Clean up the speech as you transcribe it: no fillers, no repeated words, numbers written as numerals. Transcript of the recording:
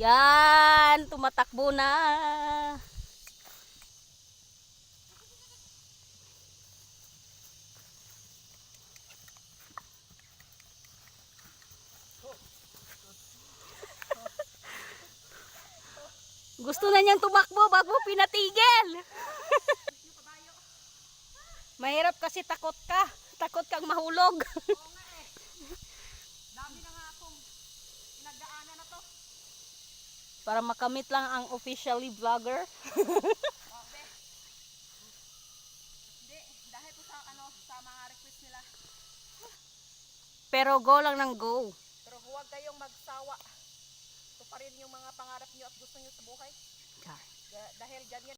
Yan, tumatakbo na. Gusto na niyang tumakbo bago pinatigil. Mahirap kasi takot ka. Takot kang mahulog. Oo nga eh. Dami na nga akong pinagdaanan na to. Para makamit lang ang officially vlogger. Grabe. Hindi, dahil po sa mga request nila. Pero go lang ng go. Pero huwag kayong magsawa. Ito pa rin yung mga pangarap nyo at gusto nyo sa buhay. Dahil dyan yan.